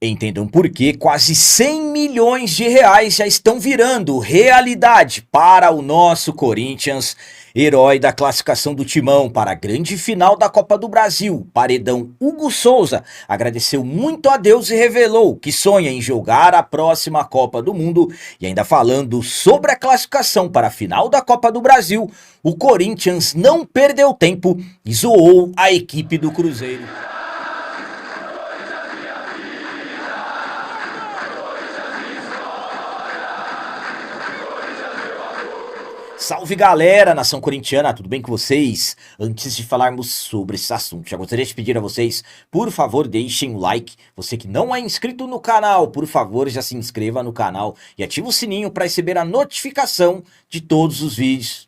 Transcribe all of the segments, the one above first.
Entendam por que quase 100 milhões de reais já estão virando realidade para o nosso Corinthians, herói da classificação do Timão para a grande final da Copa do Brasil. Paredão Hugo Souza agradeceu muito a Deus e revelou que sonha em jogar a próxima Copa do Mundo. E ainda falando sobre a classificação para a final da Copa do Brasil, o Corinthians não perdeu tempo e zoou a equipe do Cruzeiro. Salve galera, nação corintiana, tudo bem com vocês? Antes de falarmos sobre esse assunto, já gostaria de pedir a vocês, por favor, deixem o like. Você que não é inscrito no canal, por favor, já se inscreva no canal e ative o sininho para receber a notificação de todos os vídeos.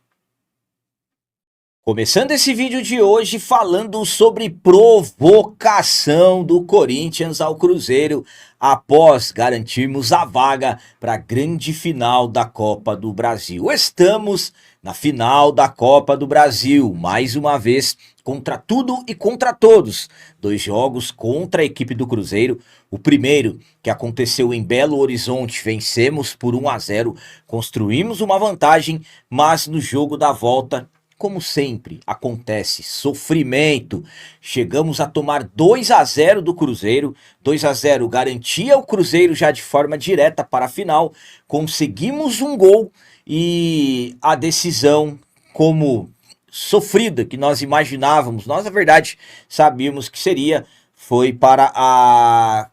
Começando esse vídeo de hoje falando sobre provocação do Corinthians ao Cruzeiro após garantirmos a vaga para a grande final da Copa do Brasil. Estamos na final da Copa do Brasil, mais uma vez contra tudo e contra todos. 2 jogos contra a equipe do Cruzeiro. O primeiro, que aconteceu em Belo Horizonte, vencemos por 1-0, construímos uma vantagem, mas no jogo da volta, como sempre acontece, sofrimento. Chegamos a tomar 2-0 do Cruzeiro, 2-0 garantia o Cruzeiro já de forma direta para a final, conseguimos um gol e a decisão, como sofrida que nós imaginávamos, nós na verdade sabíamos que seria, foi para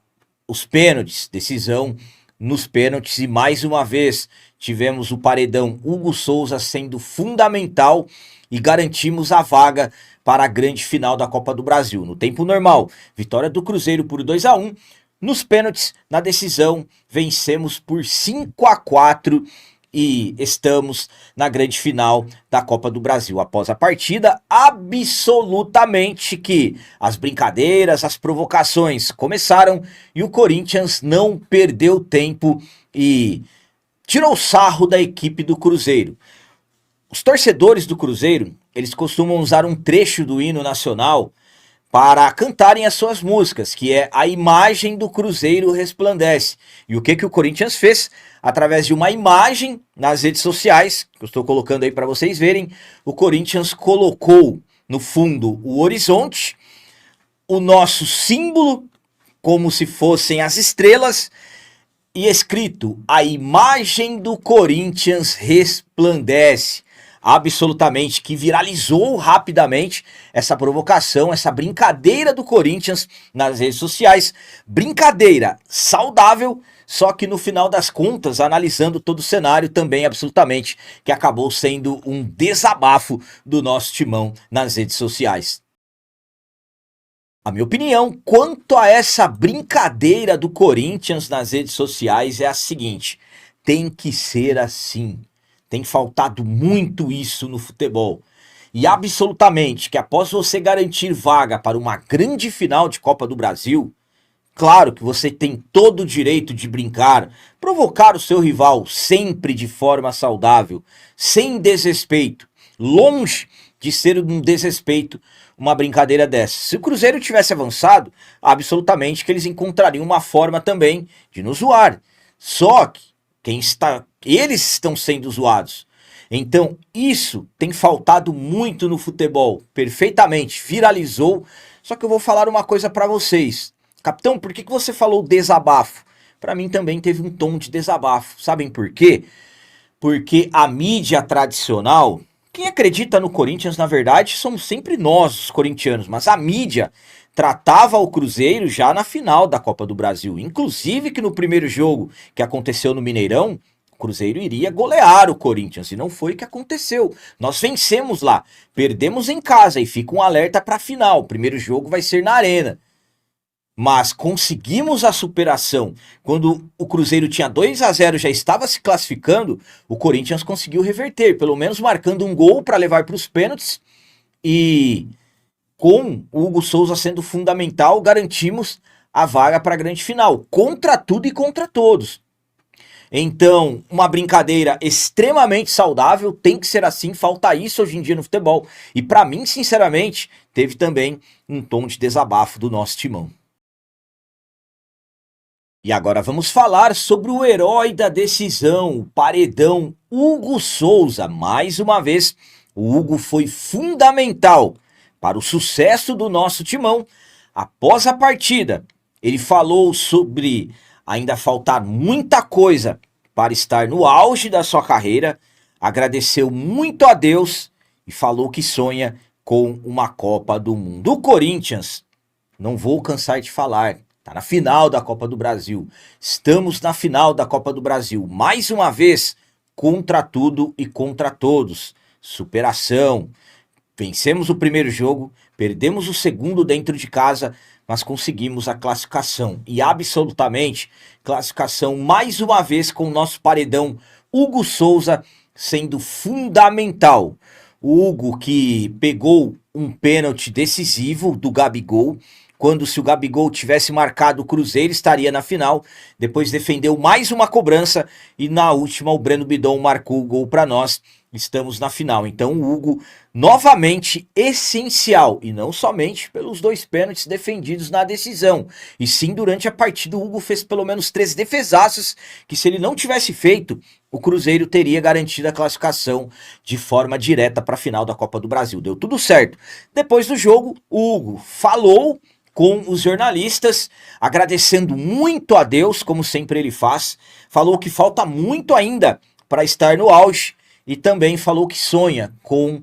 os pênaltis, decisão nos pênaltis e mais uma vez tivemos o paredão Hugo Souza sendo fundamental e garantimos a vaga para a grande final da Copa do Brasil. No tempo normal, vitória do Cruzeiro por 2-1. Nos pênaltis, na decisão, vencemos por 5-4 e estamos na grande final da Copa do Brasil. Após a partida, absolutamente que as brincadeiras, as provocações começaram e o Corinthians não perdeu tempo e tirou sarro da equipe do Cruzeiro. Os torcedores do Cruzeiro, eles costumam usar um trecho do hino nacional para cantarem as suas músicas, que é A Imagem do Cruzeiro Resplandece. E o que o Corinthians fez? Através de uma imagem nas redes sociais, que eu estou colocando aí para vocês verem, o Corinthians colocou no fundo o horizonte, o nosso símbolo, como se fossem as estrelas, e escrito, a imagem do Corinthians resplandece. Absolutamente, que viralizou rapidamente essa provocação, essa brincadeira do Corinthians nas redes sociais. Brincadeira saudável, só que no final das contas, analisando todo o cenário também absolutamente, que acabou sendo um desabafo do nosso timão nas redes sociais. A minha opinião quanto a essa brincadeira do Corinthians nas redes sociais é a seguinte: tem que ser assim. Tem faltado muito isso no futebol. E absolutamente que após você garantir vaga para uma grande final de Copa do Brasil, claro que você tem todo o direito de brincar, provocar o seu rival sempre de forma saudável, sem desrespeito, longe de ser um desrespeito uma brincadeira dessa. Se o Cruzeiro tivesse avançado, absolutamente que eles encontrariam uma forma também de nos zoar. Só que eles estão sendo zoados. Então isso tem faltado muito no futebol. Perfeitamente, viralizou. Só que eu vou falar uma coisa para vocês. Capitão, por que você falou desabafo? Para mim também teve um tom de desabafo. Sabem por quê? Porque a mídia tradicional, quem acredita no Corinthians, na verdade, somos sempre nós, os corintianos. Mas a mídia tratava o Cruzeiro já na final da Copa do Brasil. Inclusive que no primeiro jogo que aconteceu no Mineirão, o Cruzeiro iria golear o Corinthians. E não foi o que aconteceu. Nós vencemos lá, perdemos em casa e fica um alerta para a final. O primeiro jogo vai ser na Arena. Mas conseguimos a superação. Quando o Cruzeiro tinha 2-0, já estava se classificando, o Corinthians conseguiu reverter, pelo menos marcando um gol para levar para os pênaltis. E com o Hugo Souza sendo fundamental, garantimos a vaga para a grande final, contra tudo e contra todos. Então, uma brincadeira extremamente saudável, tem que ser assim, falta isso hoje em dia no futebol. E para mim, sinceramente, teve também um tom de desabafo do nosso timão. E agora vamos falar sobre o herói da decisão, o paredão Hugo Souza. Mais uma vez, o Hugo foi fundamental para o sucesso do nosso timão. Após a partida, ele falou sobre ainda faltar muita coisa para estar no auge da sua carreira, agradeceu muito a Deus e falou que sonha com uma Copa do Mundo. O Corinthians, não vou cansar de falar, está na final da Copa do Brasil. Estamos na final da Copa do Brasil. Mais uma vez, contra tudo e contra todos. Superação. Vencemos o primeiro jogo, perdemos o segundo dentro de casa, mas conseguimos a classificação. E absolutamente, classificação mais uma vez com o nosso paredão Hugo Souza sendo fundamental. O Hugo que pegou um pênalti decisivo do Gabigol, quando se o Gabigol tivesse marcado o Cruzeiro estaria na final, depois defendeu mais uma cobrança e na última o Breno Bidon marcou o gol para nós, estamos na final. Então o Hugo novamente essencial, e não somente pelos 2 pênaltis defendidos na decisão, e sim durante a partida o Hugo fez pelo menos 3 defesaços, que se ele não tivesse feito, o Cruzeiro teria garantido a classificação de forma direta para a final da Copa do Brasil. Deu tudo certo. Depois do jogo, o Hugo falou com os jornalistas, agradecendo muito a Deus, como sempre ele faz, falou que falta muito ainda para estar no auge e também falou que sonha com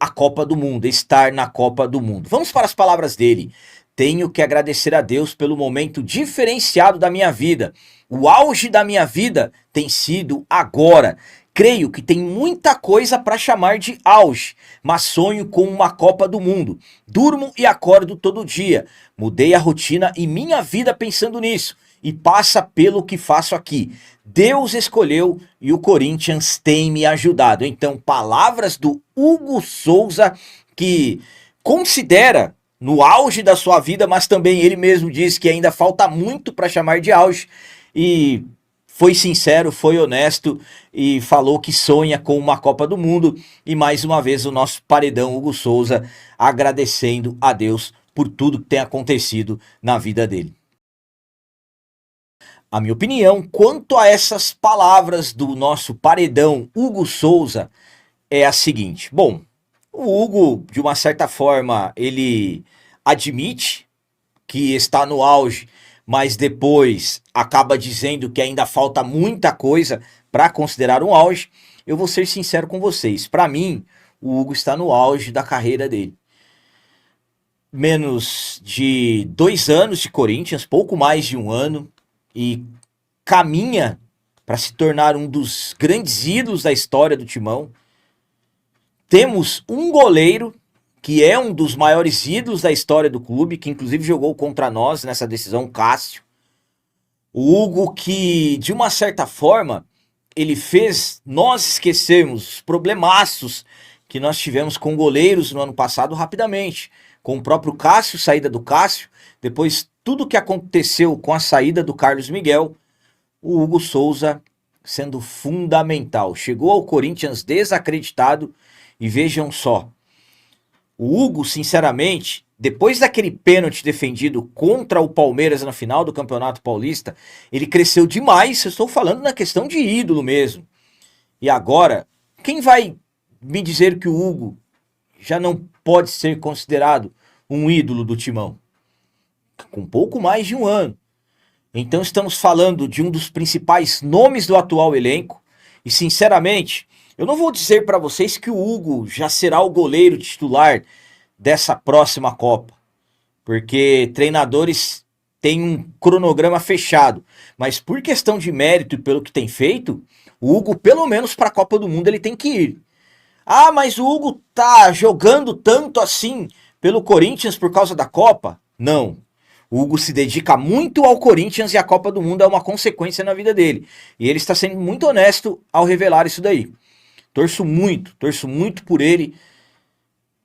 a Copa do Mundo, estar na Copa do Mundo. Vamos para as palavras dele. Tenho que agradecer a Deus pelo momento diferenciado da minha vida. O auge da minha vida tem sido agora. Creio que tem muita coisa para chamar de auge, mas sonho com uma Copa do Mundo. Durmo e acordo todo dia. Mudei a rotina e minha vida pensando nisso. E passa pelo que faço aqui. Deus escolheu e o Corinthians tem me ajudado. Então, palavras do Hugo Souza, que considera no auge da sua vida, mas também ele mesmo diz que ainda falta muito para chamar de auge. E foi sincero, foi honesto e falou que sonha com uma Copa do Mundo. E mais uma vez o nosso paredão Hugo Souza agradecendo a Deus por tudo que tem acontecido na vida dele. A minha opinião quanto a essas palavras do nosso paredão Hugo Souza é a seguinte. Bom, o Hugo, de uma certa forma, ele admite que está no auge, mas depois acaba dizendo que ainda falta muita coisa para considerar um auge. Eu vou ser sincero com vocês. Para mim, o Hugo está no auge da carreira dele. Menos de 2 anos de Corinthians, pouco mais de 1 ano, e caminha para se tornar um dos grandes ídolos da história do Timão. Temos um goleiro que é um dos maiores ídolos da história do clube, que inclusive jogou contra nós nessa decisão, Cássio. O Hugo que, de uma certa forma, ele fez nós esquecermos os problemaços que nós tivemos com goleiros no ano passado rapidamente. Com o próprio Cássio, saída do Cássio, depois tudo que aconteceu com a saída do Carlos Miguel, o Hugo Souza sendo fundamental. Chegou ao Corinthians desacreditado e vejam só, o Hugo, sinceramente, depois daquele pênalti defendido contra o Palmeiras na final do Campeonato Paulista, ele cresceu demais, eu estou falando na questão de ídolo mesmo. E agora, quem vai me dizer que o Hugo já não pode ser considerado um ídolo do Timão? Com pouco mais de 1 ano. Então estamos falando de um dos principais nomes do atual elenco. E sinceramente, eu não vou dizer para vocês que o Hugo já será o goleiro titular dessa próxima Copa. Porque treinadores têm um cronograma fechado. Mas por questão de mérito e pelo que tem feito, o Hugo, pelo menos para a Copa do Mundo, ele tem que ir. Ah, mas o Hugo tá jogando tanto assim pelo Corinthians por causa da Copa? Não. O Hugo se dedica muito ao Corinthians e a Copa do Mundo é uma consequência na vida dele. E ele está sendo muito honesto ao revelar isso daí. Torço muito por ele,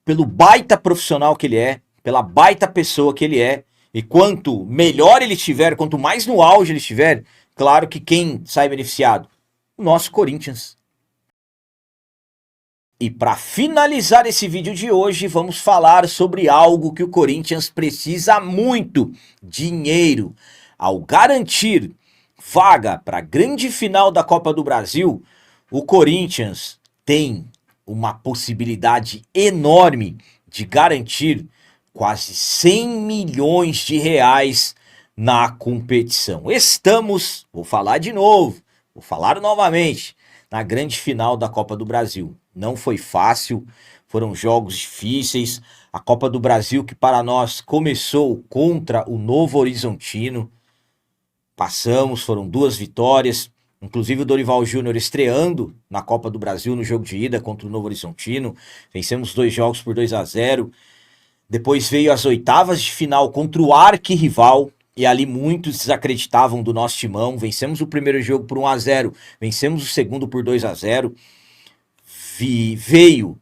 pelo baita profissional que ele é, pela baita pessoa que ele é. E quanto melhor ele estiver, quanto mais no auge ele estiver, claro que quem sai beneficiado? O nosso Corinthians. E para finalizar esse vídeo de hoje, vamos falar sobre algo que o Corinthians precisa muito: dinheiro. Ao garantir vaga para a grande final da Copa do Brasil, o Corinthians tem uma possibilidade enorme de garantir quase 100 milhões de reais na competição. Estamos, vou falar de novo, vou falar novamente, na grande final da Copa do Brasil. Não foi fácil, foram jogos difíceis. A Copa do Brasil, que para nós começou contra o Novo Horizontino, passamos, foram 2 vitórias, inclusive o Dorival Júnior estreando na Copa do Brasil no jogo de ida contra o Novo Horizontino. Vencemos 2 jogos por 2-0. Depois veio as oitavas de final contra o arquirrival, e ali muitos desacreditavam do nosso timão. Vencemos o primeiro jogo por 1-0, vencemos o segundo por 2-0. Veio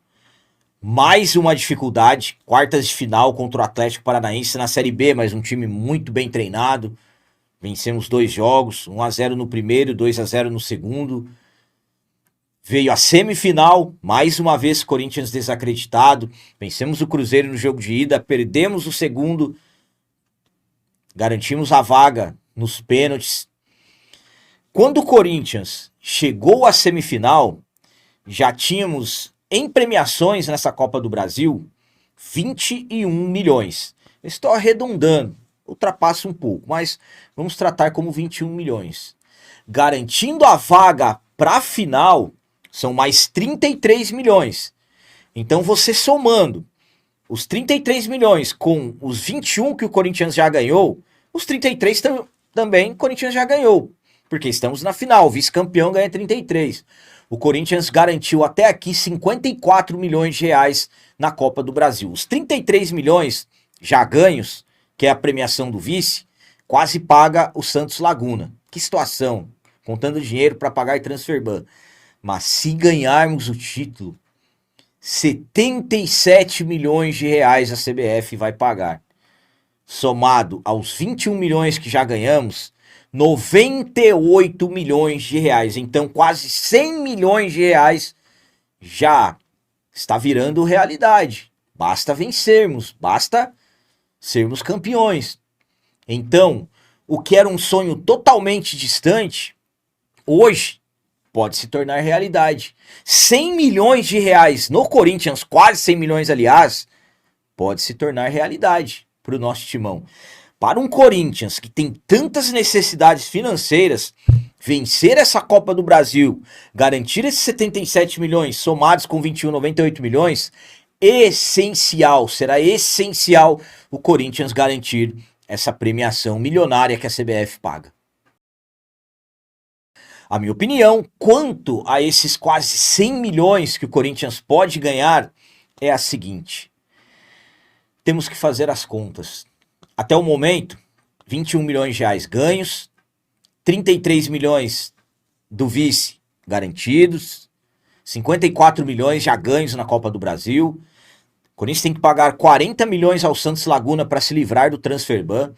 mais uma dificuldade, quartas de final contra o Atlético Paranaense na Série B, mas um time muito bem treinado. Vencemos 2 jogos, 1-0 no primeiro, 2-0 no segundo. Veio a semifinal, mais uma vez Corinthians desacreditado. Vencemos o Cruzeiro no jogo de ida, perdemos o segundo. Garantimos a vaga nos pênaltis. Quando o Corinthians chegou à semifinal, já tínhamos em premiações nessa Copa do Brasil 21 milhões. Estou arredondando, ultrapassa um pouco, mas vamos tratar como 21 milhões. Garantindo a vaga para a final, são mais 33 milhões. Então você somando os 33 milhões com os 21 que o Corinthians já ganhou, os 33 também o Corinthians já ganhou. Porque estamos na final, o vice-campeão ganha 33. O Corinthians garantiu até aqui 54 milhões de reais na Copa do Brasil. Os 33 milhões já ganhos, que é a premiação do vice, quase paga o Santos Laguna. Que situação, contando dinheiro para pagar transferban. Mas se ganharmos o título, 77 milhões de reais a CBF vai pagar. Somado aos 21 milhões que já ganhamos, 98 milhões de reais. Então quase 100 milhões de reais já está virando realidade. Basta vencermos, basta sermos campeões. Então, o que era um sonho totalmente distante, hoje pode se tornar realidade. 100 milhões de reais no Corinthians, quase 100 milhões aliás, pode se tornar realidade para o nosso timão. Para um Corinthians que tem tantas necessidades financeiras, vencer essa Copa do Brasil, garantir esses 77 milhões somados com 21, 98 milhões, essencial, será essencial o Corinthians garantir essa premiação milionária que a CBF paga. A minha opinião, quanto a esses quase 100 milhões que o Corinthians pode ganhar, é a seguinte. Temos que fazer as contas. Até o momento, 21 milhões de reais ganhos, 33 milhões do vice garantidos, 54 milhões já ganhos na Copa do Brasil. O Corinthians tem que pagar 40 milhões ao Santos Laguna para se livrar do transferban.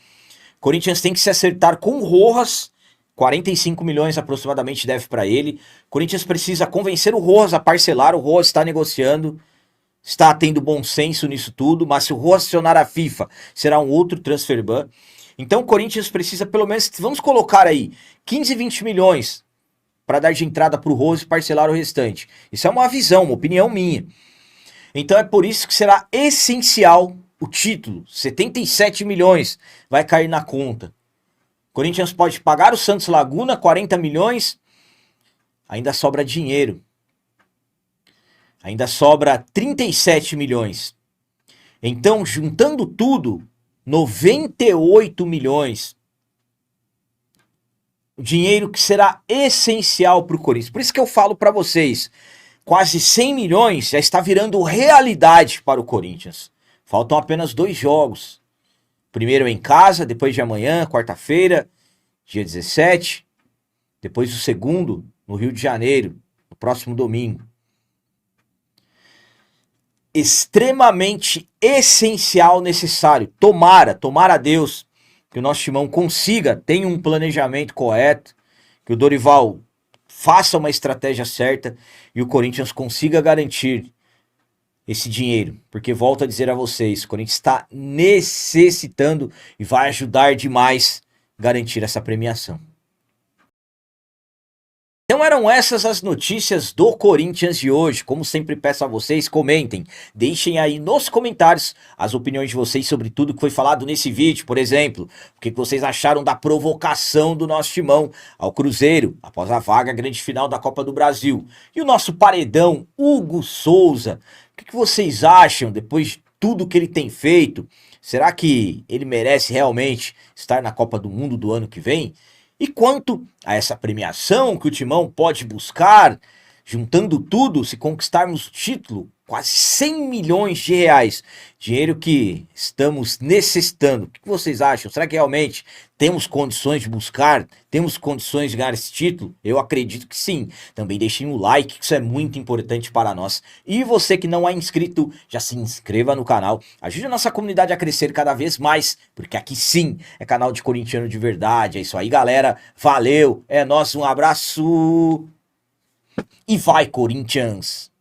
O Corinthians tem que se acertar com o Rojas, 45 milhões aproximadamente deve para ele. O Corinthians precisa convencer o Rojas a parcelar. O Rojas está negociando, está tendo bom senso nisso tudo, mas se o Rojas acionar a FIFA, será um outro transferban. Então o Corinthians precisa pelo menos, vamos colocar aí, 15, 20 milhões para dar de entrada para o Rojas e parcelar o restante. Isso é uma visão, uma opinião minha. Então é por isso que será essencial o título. 77 milhões vai cair na conta. Corinthians pode pagar o Santos Laguna, 40 milhões, ainda sobra dinheiro. Ainda sobra 37 milhões. Então, juntando tudo, 98 milhões. O dinheiro que será essencial para o Corinthians. Por isso que eu falo para vocês, quase 100 milhões já está virando realidade para o Corinthians. Faltam apenas 2 jogos. Primeiro em casa, depois de amanhã, quarta-feira, dia 17. Depois o segundo, no Rio de Janeiro, no próximo domingo. Extremamente essencial, necessário. Tomara a Deus que o nosso timão consiga, tenha um planejamento correto, que o Dorival faça uma estratégia certa e o Corinthians consiga garantir esse dinheiro, porque volto a dizer a vocês, o Corinthians está necessitando e vai ajudar demais garantir essa premiação. Então eram essas as notícias do Corinthians de hoje. Como sempre peço a vocês, comentem, deixem aí nos comentários as opiniões de vocês sobre tudo que foi falado nesse vídeo. Por exemplo, o que vocês acharam da provocação do nosso timão ao Cruzeiro após a vaga grande final da Copa do Brasil. E o nosso paredão, Hugo Souza, o que vocês acham depois de tudo que ele tem feito? Será que ele merece realmente estar na Copa do Mundo do ano que vem? E quanto a essa premiação que o Timão pode buscar, juntando tudo, se conquistarmos o título, quase 100 milhões de reais, dinheiro que estamos necessitando. O que vocês acham? Será que realmente temos condições de buscar? Temos condições de ganhar esse título? Eu acredito que sim. Também deixem o like, que isso é muito importante para nós. E você que não é inscrito, já se inscreva no canal. Ajude a nossa comunidade a crescer cada vez mais, porque aqui sim é canal de corintiano de verdade. É isso aí, galera. Valeu, é nóis, um abraço e vai, Corinthians!